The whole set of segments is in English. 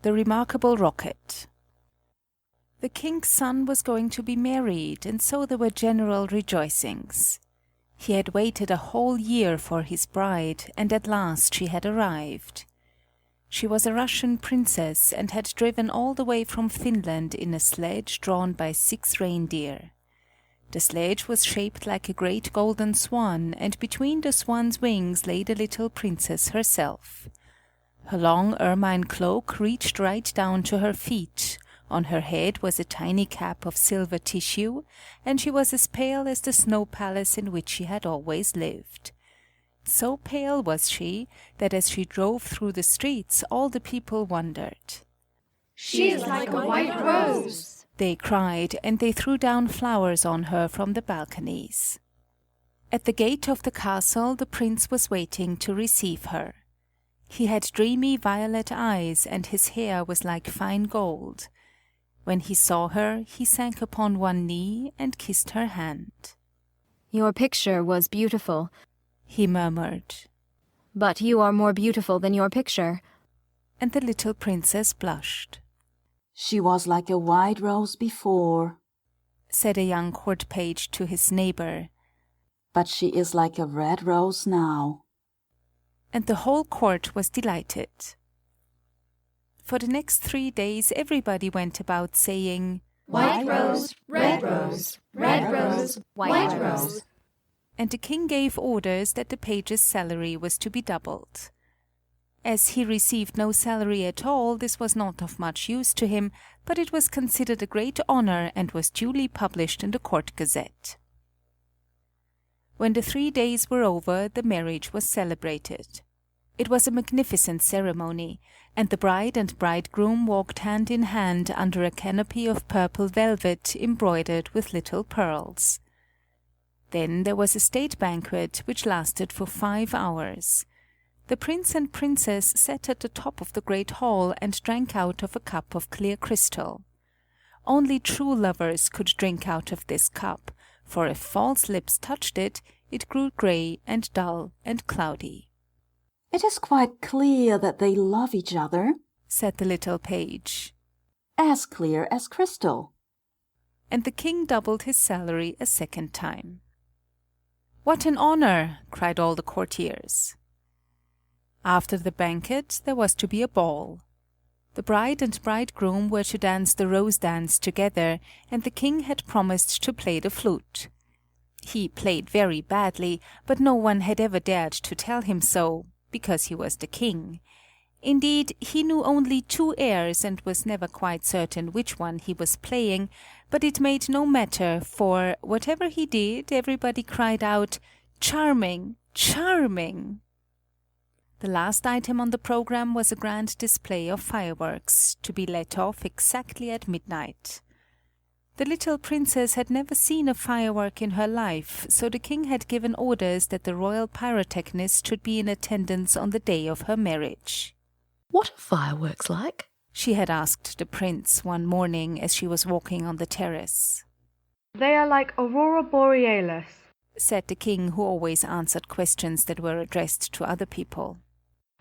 The Remarkable Rocket. The king's son was going to be married, and so there were general rejoicings. He had waited a whole year for his bride, and at last she had arrived. She was a Russian princess and had driven all the way from Finland in a sledge drawn by 6 reindeer. The sledge was shaped like a great golden swan, and between the swan's wings lay the little princess herself. Her long ermine cloak reached right down to her feet. On her head was a tiny cap of silver tissue, and she was as pale as the snow palace in which she had always lived. So pale was she that as she drove through the streets all the people wondered. "She is like a white rose," they cried, and they threw down flowers on her from the balconies. At the gate of the castle the prince was waiting to receive her. He had dreamy violet eyes, and his hair was like fine gold. When he saw her, he sank upon one knee and kissed her hand. "Your picture was beautiful," he murmured. "But you are more beautiful than your picture." And the little princess blushed. "She was like a white rose before," said a young court page to his neighbor. "but she is like a red rose now." And the whole court was delighted. For the next 3 days everybody went about saying, "White rose, red rose, red rose, white rose." And the king gave orders that the page's salary was to be doubled. As he received no salary at all, this was not of much use to him, but it was considered a great honor and was duly published in the court gazette. When the 3 days were over, the marriage was celebrated. It was a magnificent ceremony, and the bride and bridegroom walked hand in hand under a canopy of purple velvet embroidered with little pearls. Then there was a state banquet which lasted for 5 hours. The prince and princess sat at the top of the great hall and drank out of a cup of clear crystal. Only true lovers could drink out of this cup, for if false lips touched it, it grew grey and dull and cloudy. "It is quite clear that they love each other," said the little page. "as clear as crystal." And the king doubled his salary a second time. "What an honor!" cried all the courtiers. After the banquet there was to be a ball. The bride and bridegroom were to dance the rose dance together, and the king had promised to play the flute. He played very badly, but no one had ever dared to tell him so, because he was the king. Indeed, he knew only 2 airs and was never quite certain which one he was playing, but it made no matter, for whatever he did, everybody cried out, "Charming! Charming!" The last item on the program was a grand display of fireworks, to be let off exactly at midnight. The little princess had never seen a firework in her life, so the king had given orders that the royal pyrotechnist should be in attendance on the day of her marriage. "What are fireworks like?" she had asked the prince one morning as she was walking on the terrace. "They are like Aurora Borealis," said the king, who always answered questions that were addressed to other people.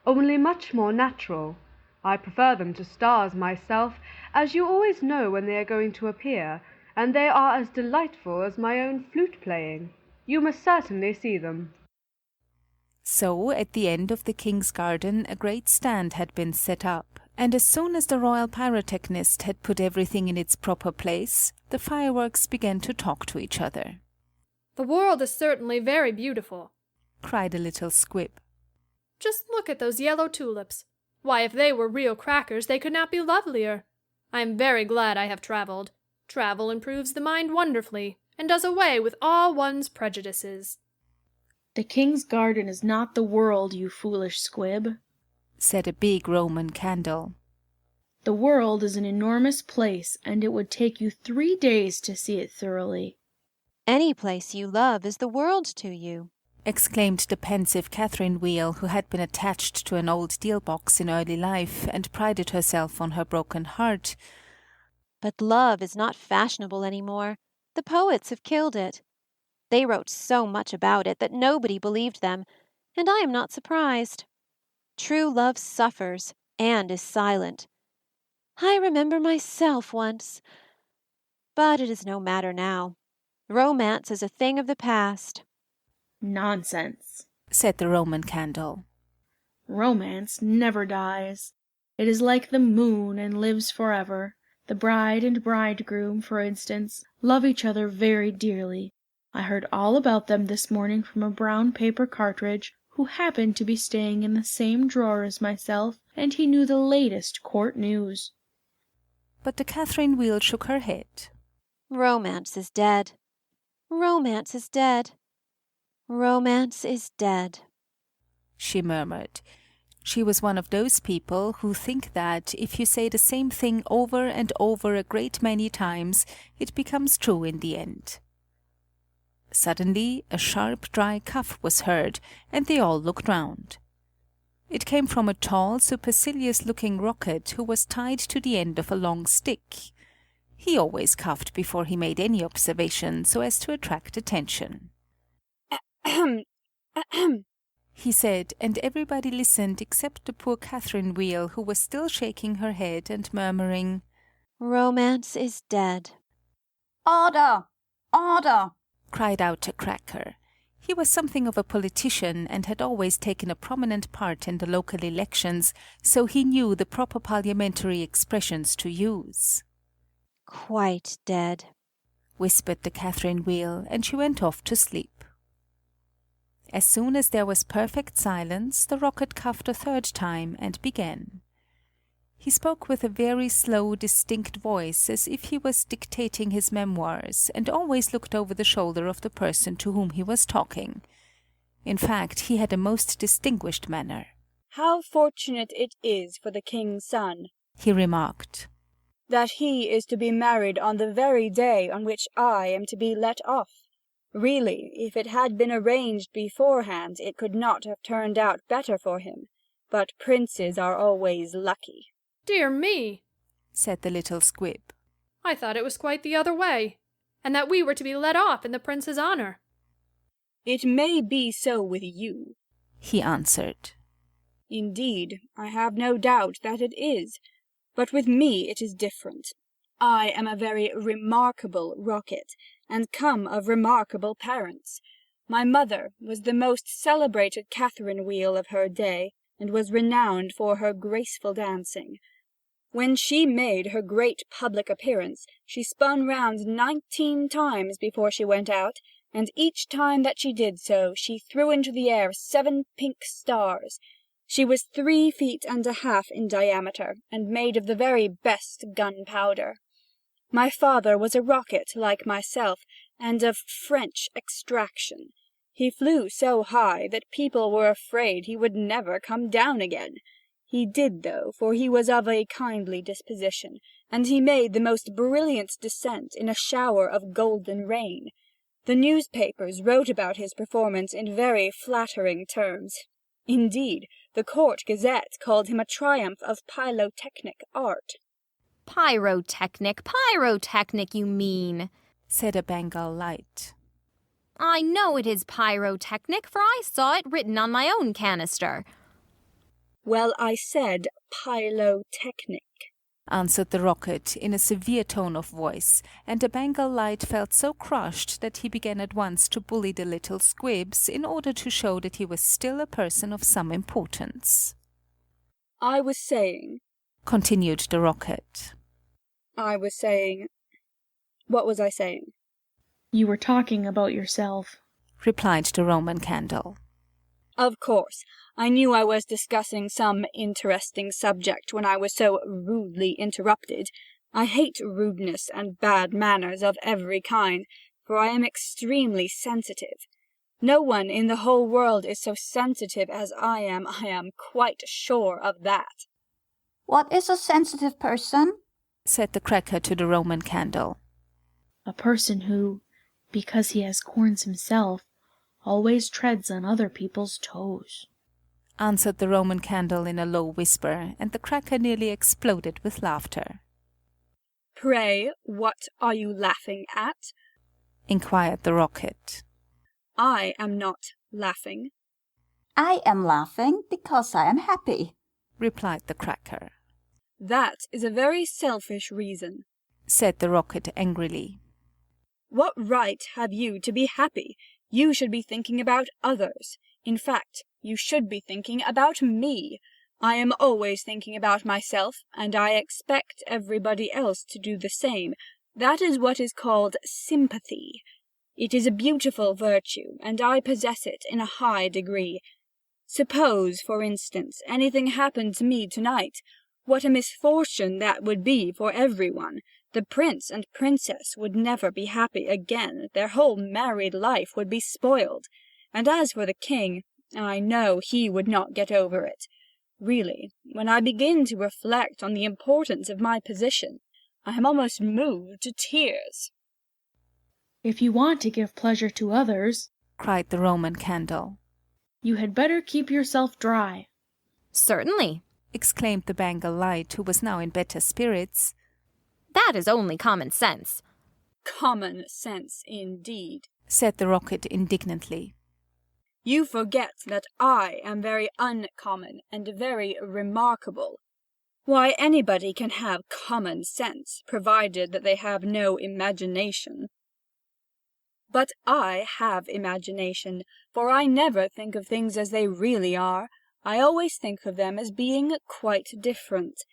"only much more natural. I prefer them to stars myself, as you always know when they are going to appear, and they are as delightful as my own flute playing. You must certainly see them." So, at the end of the king's garden, a great stand had been set up, and as soon as the royal pyrotechnist had put everything in its proper place, the fireworks began to talk to each other. "The world is certainly very beautiful," cried a little squib. "Just look at those yellow tulips. Why, if they were real crackers, they could not be lovelier. I am very glad I have traveled. Travel improves the mind wonderfully, and does away with all one's prejudices." "The king's garden is not the world, you foolish squib," said a big Roman candle. "The world is an enormous place, and it would take you 3 days to see it thoroughly." "Any place you love is the world to you," exclaimed the pensive Catherine Wheel, who had been attached to an old deal-box in early life and prided herself on her broken heart. "But love is not fashionable any more. The poets have killed it. They wrote so much about it that nobody believed them, and I am not surprised. True love suffers and is silent. I remember myself once. But it is no matter now. Romance is a thing of the past. Nonsense, said the Roman candle. Romance never dies. It is like the moon and lives forever. The bride and bridegroom, for instance, love each other very dearly. I heard all about them this morning from a brown paper cartridge who happened to be staying in the same drawer as myself, and he knew the latest court news. But the Catherine Wheel shook her head. Romance is dead. Romance is dead. Romance is dead, she murmured. She was one of those people who think that if you say the same thing over and over a great many times, it becomes true in the end. Suddenly a sharp, dry cough was heard, and they all looked round. It came from a tall, supercilious-looking rocket who was tied to the end of a long stick. He always coughed before he made any observation, so as to attract attention. Ahem, ahem, he said, and everybody listened except the poor Catherine Wheel, who was still shaking her head and murmuring, Romance is dead. Order! Order! cried out a cracker. He was something of a politician and had always taken a prominent part in the local elections, so he knew the proper parliamentary expressions to use. Quite dead, whispered the Catherine Wheel, and she went off to sleep. As soon as there was perfect silence, the rocket coughed a third time and began. He spoke with a very slow, distinct voice, as if he was dictating his memoirs, and always looked over the shoulder of the person to whom he was talking. In fact, he had a most distinguished manner. How fortunate it is for the king's son, he remarked, that he is to be married on the very day on which I am to be let off. Really, if it had been arranged beforehand, it could not have turned out better for him. But princes are always lucky. Dear me, said the little squib. I thought it was quite the other way, and that we were to be let off in the prince's honour. It may be so with you, he answered. Indeed, I have no doubt that it is, but with me it is different. I am a very remarkable rocket, and come of remarkable parents. My mother was the most celebrated Catherine Wheel of her day, and was renowned for her graceful dancing. When she made her great public appearance, she spun round 19 times before she went out, and each time that she did so, she threw into the air 7 pink stars. She was 3 feet and a half in diameter, and made of the very best gunpowder. My father was a rocket like myself, and of French extraction. He flew so high that people were afraid he would never come down again. He did, though, for he was of a kindly disposition, and he made the most brilliant descent in a shower of golden rain. The newspapers wrote about his performance in very flattering terms. Indeed, the Court Gazette called him a triumph of pyrotechnic art. Pyrotechnic, you mean, said a Bengal light. I know it is pyrotechnic, for I saw it written on my own canister. Well, I said pyrotechnic, answered the rocket in a severe tone of voice, and the Bengal light felt so crushed that he began at once to bully the little squibs in order to show that he was still a person of some importance. I was saying, continued the rocket. What was I saying? You were talking about yourself, replied the Roman candle. Of course, I knew I was discussing some interesting subject when I was so rudely interrupted. I hate rudeness and bad manners of every kind, for I am extremely sensitive. No one in the whole world is so sensitive as I am quite sure of that. What is a sensitive person? said the cracker to the Roman candle. A person who, because he has corns himself, always treads on other people's toes, answered the Roman candle in a low whisper, and the cracker nearly exploded with laughter. Pray, what are you laughing at? inquired the rocket. I am not laughing. I am laughing because I am happy, replied the cracker. That is a very selfish reason, said the Rocket angrily. What right have you to be happy? You should be thinking about others. In fact, you should be thinking about me. I am always thinking about myself, and I expect everybody else to do the same. That is what is called sympathy. It is a beautiful virtue, and I possess it in a high degree. Suppose, for instance, anything happened to me tonight. What a misfortune that would be for everyone! The prince and princess would never be happy again. Their whole married life would be spoiled. And as for the king, I know he would not get over it. Really, when I begin to reflect on the importance of my position, I am almost moved to tears. If you want to give pleasure to others, cried the Roman Candle, you had better keep yourself dry. Certainly, exclaimed the Bengal Light, who was now in better spirits. That is only common sense. Common sense, indeed, said the Rocket indignantly. You forget that I am very uncommon and very remarkable. Why, anybody can have common sense, provided that they have no imagination. But I have imagination, for I never think of things as they really are. I always think of them as being quite different.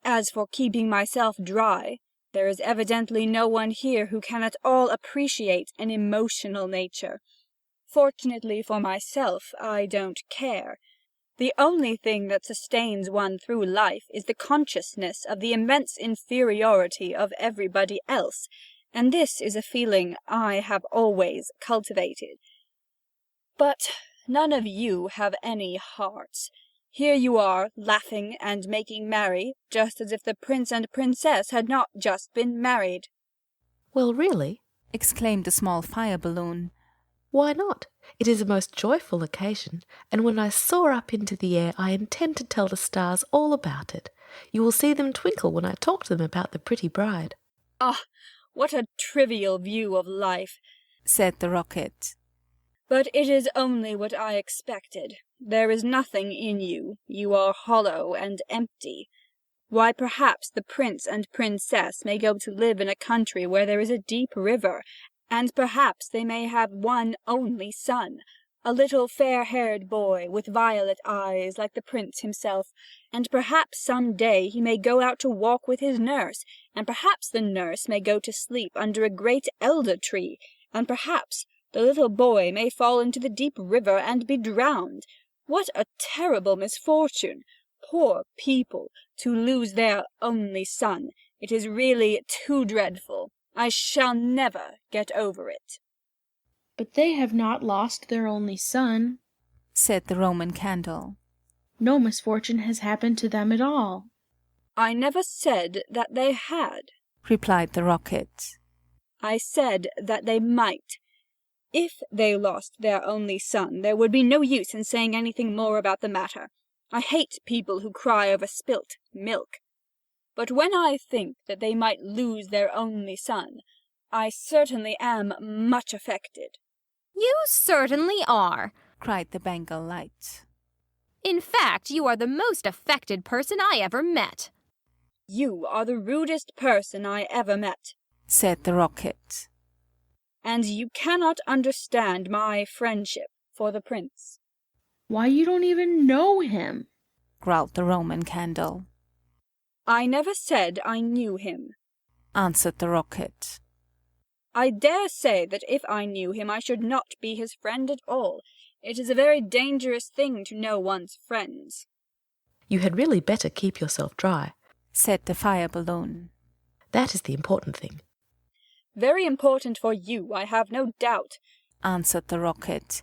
As for keeping myself dry, there is evidently no one here who can at all appreciate an emotional nature. Fortunately for myself, I don't care. The only thing that sustains one through life is the consciousness of the immense inferiority of everybody else, and this is a feeling I have always cultivated. But none of you have any hearts. Here you are, laughing and making merry, just as if the prince and princess had not just been married. Well, really, exclaimed a small fire balloon. Why not? It is a most joyful occasion, and when I soar up into the air I intend to tell the stars all about it. You will see them twinkle when I talk to them about the pretty bride. Ah, what a trivial view of life, said the Rocket. But it is only what I expected. There is nothing in you. You are hollow and empty. Why, perhaps the prince and princess may go to live in a country where there is a deep river, and perhaps they may have one only son, a little fair-haired boy with violet eyes like the prince himself, and perhaps some day he may go out to walk with his nurse, and perhaps the nurse may go to sleep under a great elder tree, and perhaps the little boy may fall into the deep river and be drowned. What a terrible misfortune! Poor people, to lose their only son. It is really too dreadful. I shall never get over it. But they have not lost their only son, said the Roman Candle. No misfortune has happened to them at all. I never said that they had, replied the Rocket. I said that they might. If they lost their only son, there would be no use in saying anything more about the matter. I hate people who cry over spilt milk. But when I think that they might lose their only son, I certainly am much affected. You certainly are, cried the Bengal Light. In fact, you are the most affected person I ever met. You are the rudest person I ever met, said the Rocket. And you cannot understand my friendship for the prince. Why, you don't even know him, growled the Roman Candle. I never said I knew him, answered the Rocket. I dare say that if I knew him I should not be his friend at all. It is a very dangerous thing to know one's friends. You had really better keep yourself dry, said the fire balloon. That is the important thing. Very important for you, I have no doubt, answered the Rocket.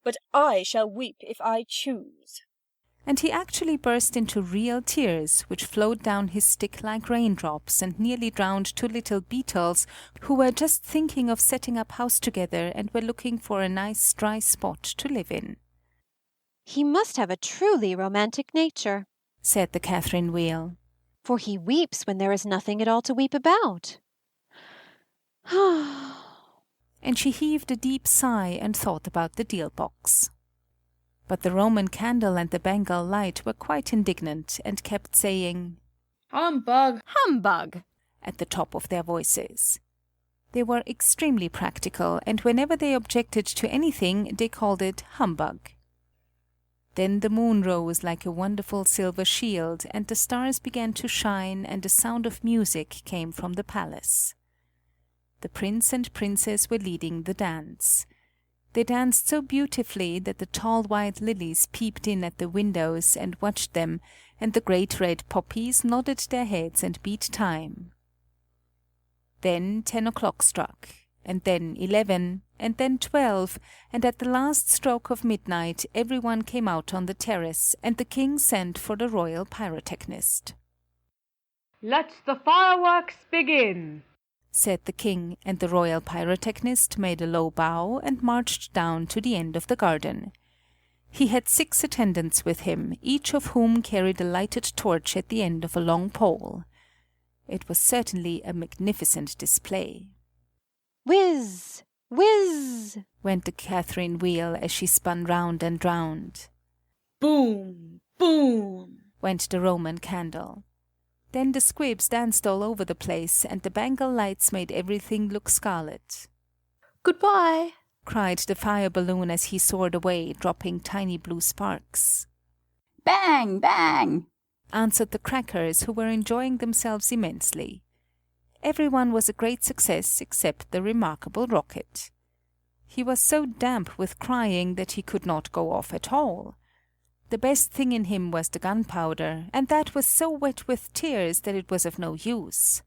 But I shall weep if I choose. And he actually burst into real tears, which flowed down his stick like raindrops and nearly drowned two little beetles who were just thinking of setting up house together and were looking for a nice dry spot to live in. He must have a truly romantic nature, said the Catherine Wheel. For he weeps when there is nothing at all to weep about. And she heaved a deep sigh and thought about the deal box. But the Roman Candle and the Bengal Light were quite indignant and kept saying, Humbug! Humbug! at the top of their voices. They were extremely practical, and whenever they objected to anything, they called it humbug. Then the moon rose like a wonderful silver shield, and the stars began to shine, and the sound of music came from the palace. The prince and princess were leading the dance. They danced so beautifully that the tall white lilies peeped in at the windows and watched them, and the great red poppies nodded their heads and beat time. Then 10 o'clock struck, and then 11, and then 12, and at the last stroke of midnight everyone came out on the terrace, and the king sent for the royal pyrotechnist. "Let the fireworks begin," said the king, and the royal pyrotechnist made a low bow and marched down to the end of the garden. He had 6 attendants with him, each of whom carried a lighted torch at the end of a long pole. It was certainly a magnificent display. Whiz! Whiz! Went the Catherine wheel as she spun round and round. Boom! Boom! Went the Roman candle. Then the squibs danced all over the place, and the Bengal lights made everything look scarlet. Goodbye, cried the fire balloon as he soared away, dropping tiny blue sparks. Bang! Bang! answered the crackers, who were enjoying themselves immensely. Everyone was a great success except the remarkable Rocket. He was so damp with crying that he could not go off at all. The best thing in him was the gunpowder, and that was so wet with tears that it was of no use.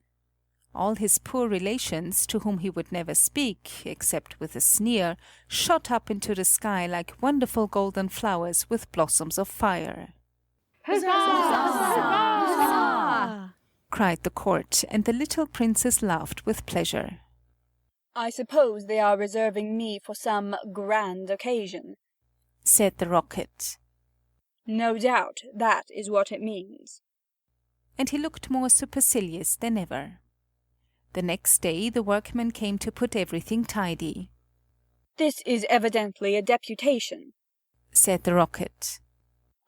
All his poor relations, to whom he would never speak, except with a sneer, shot up into the sky like wonderful golden flowers with blossoms of fire. Huzzah! cried the court, and the little princess laughed with pleasure. I suppose they are reserving me for some grand occasion, said the Rocket. No doubt that is what it means. And he looked more supercilious than ever. The next day the workmen came to put everything tidy. This is evidently a deputation, said the Rocket.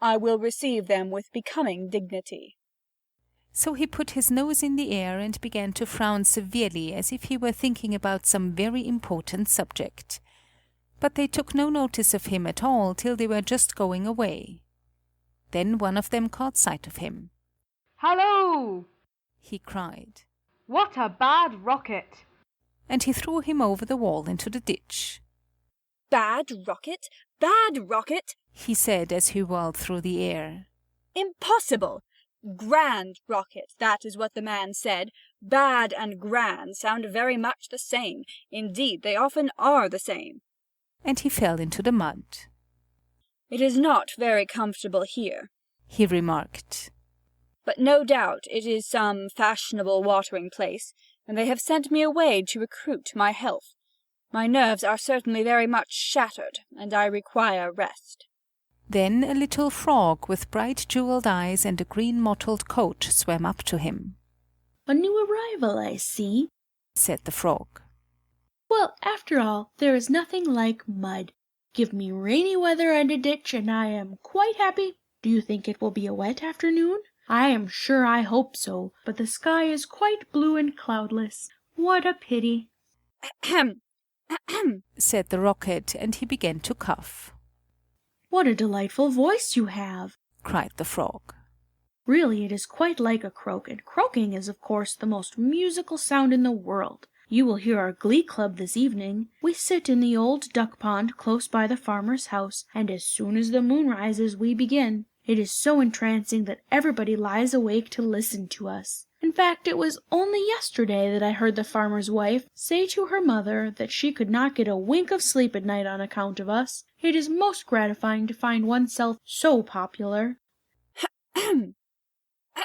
I will receive them with becoming dignity. So he put his nose in the air and began to frown severely, as if he were thinking about some very important subject. But they took no notice of him at all till they were just going away. Then one of them caught sight of him. "Hallo!" he cried. "What a bad rocket!" And he threw him over the wall into the ditch. Bad rocket? Bad rocket? he said as he whirled through the air. Impossible! Grand rocket, that is what the man said. Bad and grand sound very much the same. Indeed, they often are the same. And he fell into the mud. It is not very comfortable here, he remarked. But no doubt it is some fashionable watering place, and they have sent me away to recruit my health. My nerves are certainly very much shattered, and I require rest. Then a little frog with bright jewelled eyes and a green mottled coat swam up to him. A new arrival, I see, said the frog. Well, after all, there is nothing like mud. Give me rainy weather and a ditch, and I am quite happy. Do you think it will be a wet afternoon? I am sure I hope so, but the sky is quite blue and cloudless. What a pity. Ahem, ahem, said the Rocket, and he began to cough. What a delightful voice you have, cried the frog. Really, it is quite like a croak, and croaking is, of course, the most musical sound in the world. You will hear our glee club this evening. We sit in the old duck pond close by the farmer's house, and as soon as the moon rises we begin. It is so entrancing that everybody lies awake to listen to us. In fact, it was only yesterday that I heard the farmer's wife say to her mother that she could not get a wink of sleep at night on account of us. It is most gratifying to find oneself so popular. ahem,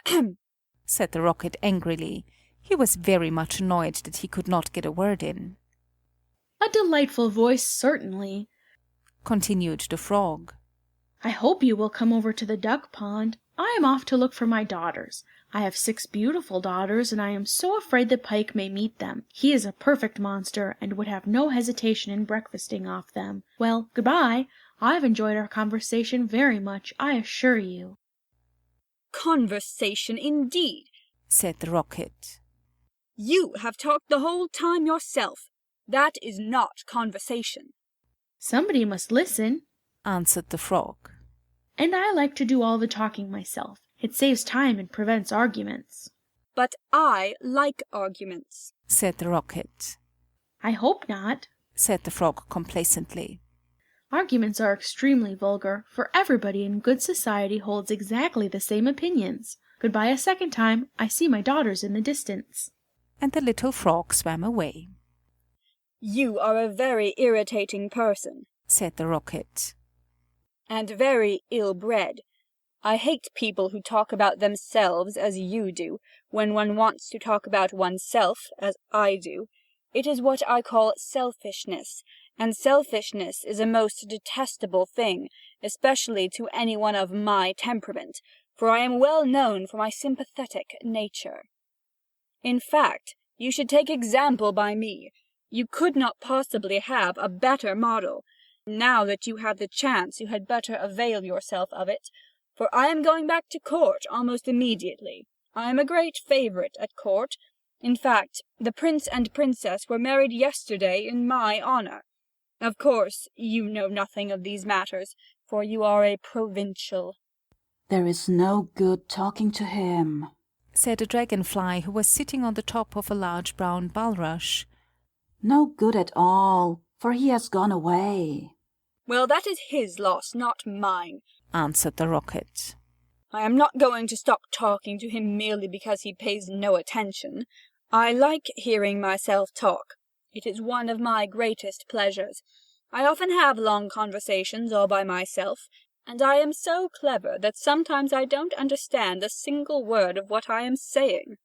ahem, said the Rocket angrily. He was very much annoyed that he could not get a word in. A delightful voice, certainly, continued the frog. I hope you will come over to the duck pond. I am off to look for my daughters. I have 6 beautiful daughters, and I am so afraid that Pike may meet them. He is a perfect monster, and would have no hesitation in breakfasting off them. Well, goodbye. I've enjoyed our conversation very much, I assure you. Conversation, indeed. said the Rocket. You have talked the whole time yourself. That is not conversation. Somebody must listen. Answered the Frog. And I like to do all the talking myself. It saves time and prevents arguments. But I like arguments, said the Rocket. I hope not, said the Frog complacently. Arguments are extremely vulgar, for everybody in good society holds exactly the same opinions. Goodbye a second time. I see my daughters in the distance. And the little Frog swam away. You are a very irritating person, said the Rocket. And very ill-bred. I hate people who talk about themselves as you do, when one wants to talk about oneself as I do. It is what I call selfishness, and selfishness is a most detestable thing, especially to anyone of my temperament, for I am well known for my sympathetic nature. In fact, you should take example by me. You could not possibly have a better model. Now that you have the chance, you had better avail yourself of it, for I am going back to court almost immediately. I am a great favourite at court. In fact, the prince and princess were married yesterday in my honour. Of course, you know nothing of these matters, for you are a provincial. There is no good talking to him, said a dragonfly who was sitting on the top of a large brown bulrush. No good at all, for he has gone away. Well, that is his loss, not mine, answered the Rocket. I am not going to stop talking to him merely because he pays no attention. I like hearing myself talk. It is one of my greatest pleasures. I often have long conversations all by myself, and I am so clever that sometimes I don't understand a single word of what I am saying.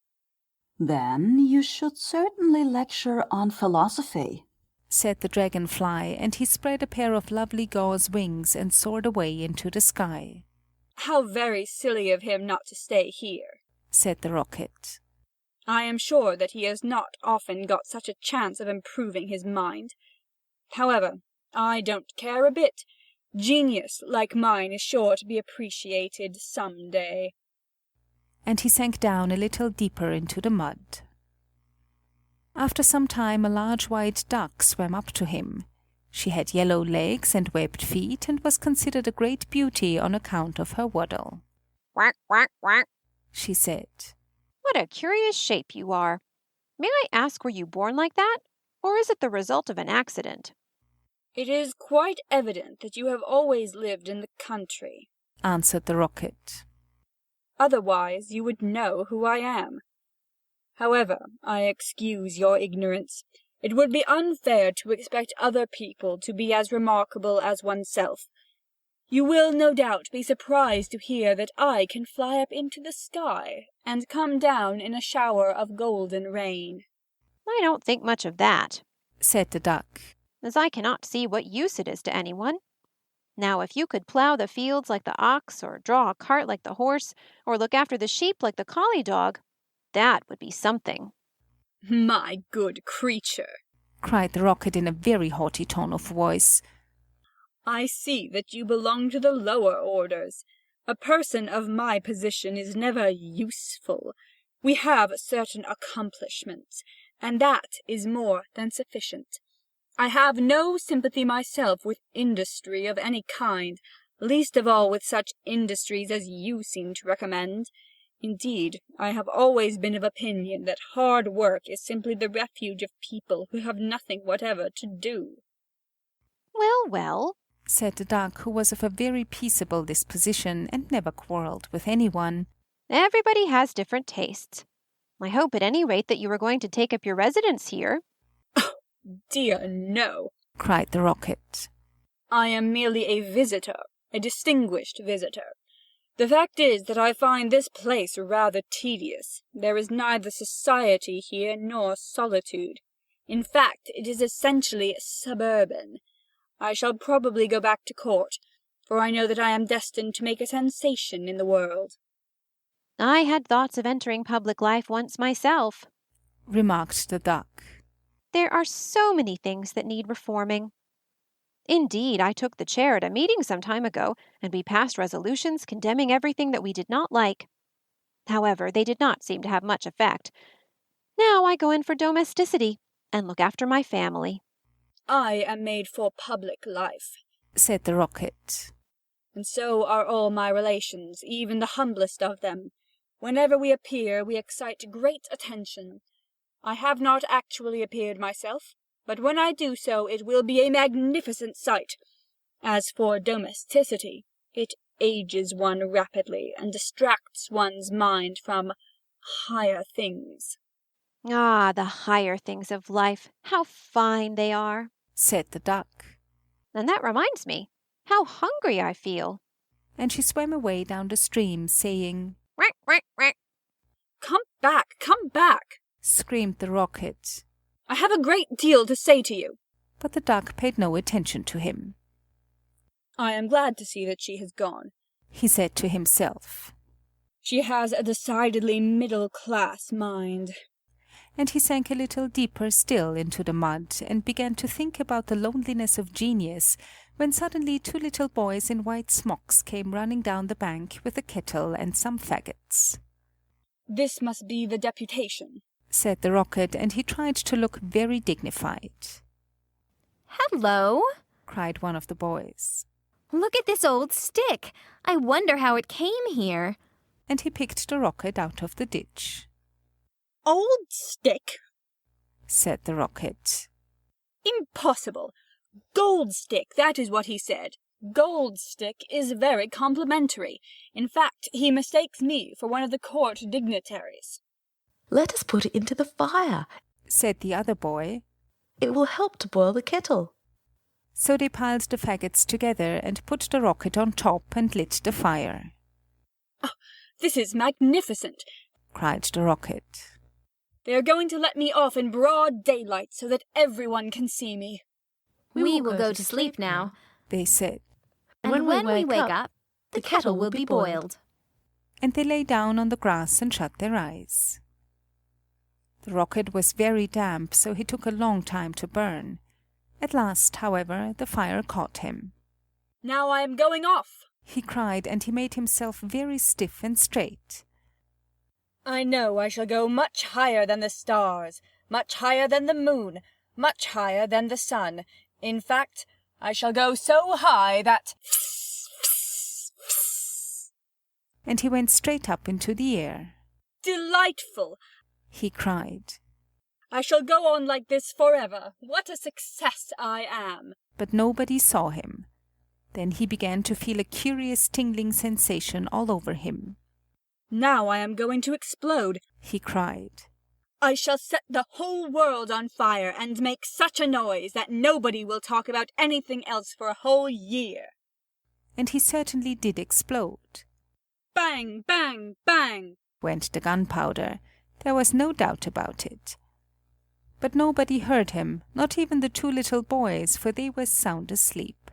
Then you should certainly lecture on philosophy, said the dragonfly, and he spread a pair of lovely gauze wings and soared away into the sky. How very silly of him not to stay here, said the Rocket. I am sure that he has not often got such a chance of improving his mind. However, I don't care a bit. Genius like mine is sure to be appreciated some day. And he sank down a little deeper into the mud. After some time a large white duck swam up to him. She had yellow legs and webbed feet, and was considered a great beauty on account of her waddle. Quack, quack, quack, she said. What a curious shape you are. May I ask, were you born like that, or is it the result of an accident? It is quite evident that you have always lived in the country, answered the Rocket. Otherwise you would know who I am. However, I excuse your ignorance. It would be unfair to expect other people to be as remarkable as oneself. You will no doubt be surprised to hear that I can fly up into the sky, and come down in a shower of golden rain. I don't think much of that, said the duck, as I cannot see what use it is to anyone. Now, if you could plough the fields like the ox, or draw a cart like the horse, or look after the sheep like the collie dog, that would be something. My good creature, cried the Rocket in a very haughty tone of voice. I see that you belong to the lower orders. A person of my position is never useful. We have certain accomplishments, and that is more than sufficient. I have no sympathy myself with industry of any kind, least of all with such industries as you seem to recommend. Indeed, I have always been of opinion that hard work is simply the refuge of people who have nothing whatever to do. Well, well, said the duck, who was of a very peaceable disposition and never quarrelled with anyone. Everybody has different tastes. I hope at any rate that you are going to take up your residence here. Dear no, cried the Rocket. I am merely a visitor, a distinguished visitor. The fact is that I find this place rather tedious. There is neither society here nor solitude. In fact, it is essentially suburban. I shall probably go back to court, for I know that I am destined to make a sensation in the world. I had thoughts of entering public life once myself, remarked the duck. There are so many things that need reforming. Indeed, I took the chair at a meeting some time ago, and we passed resolutions condemning everything that we did not like. However, they did not seem to have much effect. Now I go in for domesticity and look after my family. I am made for public life, said the Rocket. and so are all my relations, even the humblest of them. Whenever we appear, we excite great attention. I have not actually appeared myself, but when I do so, it will be a magnificent sight. As for domesticity, it ages one rapidly and distracts one's mind from higher things. Ah, the higher things of life, how fine they are, said the Duck. And that reminds me, how hungry I feel. And she swam away down the stream, saying, "Quack, quack, quack." Come back, screamed the Rocket. I have a great deal to say to you. But the Duck paid no attention to him. I am glad to see that she has gone, he said to himself. She has a decidedly middle-class mind. And he sank a little deeper still into the mud and began to think about the loneliness of genius, when suddenly 2 little boys in white smocks came running down the bank with a kettle and some faggots. This must be the deputation, said the Rocket, and he tried to look very dignified. Hello, cried one of the boys. Look at this old stick. I wonder how it came here. And he picked the Rocket out of the ditch. Old stick, said the Rocket. Impossible. Gold stick, that is what he said. Gold stick is very complimentary. In fact, he mistakes me for one of the court dignitaries. Let us put it into the fire, said the other boy. It will help to boil the kettle. So they piled the faggots together and put the Rocket on top and lit the fire. Oh, this is magnificent, cried the Rocket. They are going to let me off in broad daylight so that everyone can see me. We will go to sleep now, they said. And when we wake up, the kettle will be boiled. And they lay down on the grass and shut their eyes. The Rocket was very damp, so he took a long time to burn. At last, however, the fire caught him. Now I am going off, he cried, and he made himself very stiff and straight. I know I shall go much higher than the stars, much higher than the moon, much higher than the sun. In fact, I shall go so high that... And he went straight up into the air. Delightful, he cried. I shall go on like this forever. What a success I am. But nobody saw him. Then he began to feel a curious tingling sensation all over him. Now I am going to explode, he cried. I shall set the whole world on fire and make such a noise that nobody will talk about anything else for a whole year. And he certainly did explode. Bang, bang, bang, went the gunpowder. There was no doubt about it. But nobody heard him, not even the 2 little boys, for they were sound asleep.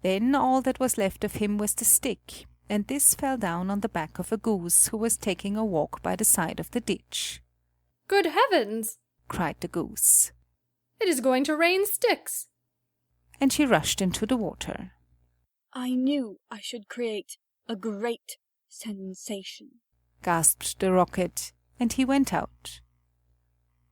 Then all that was left of him was the stick, and this fell down on the back of a goose who was taking a walk by the side of the ditch. Good heavens! cried the goose. It is going to rain sticks. And she rushed into the water. I knew I should create a great sensation, gasped the Rocket, and he went out.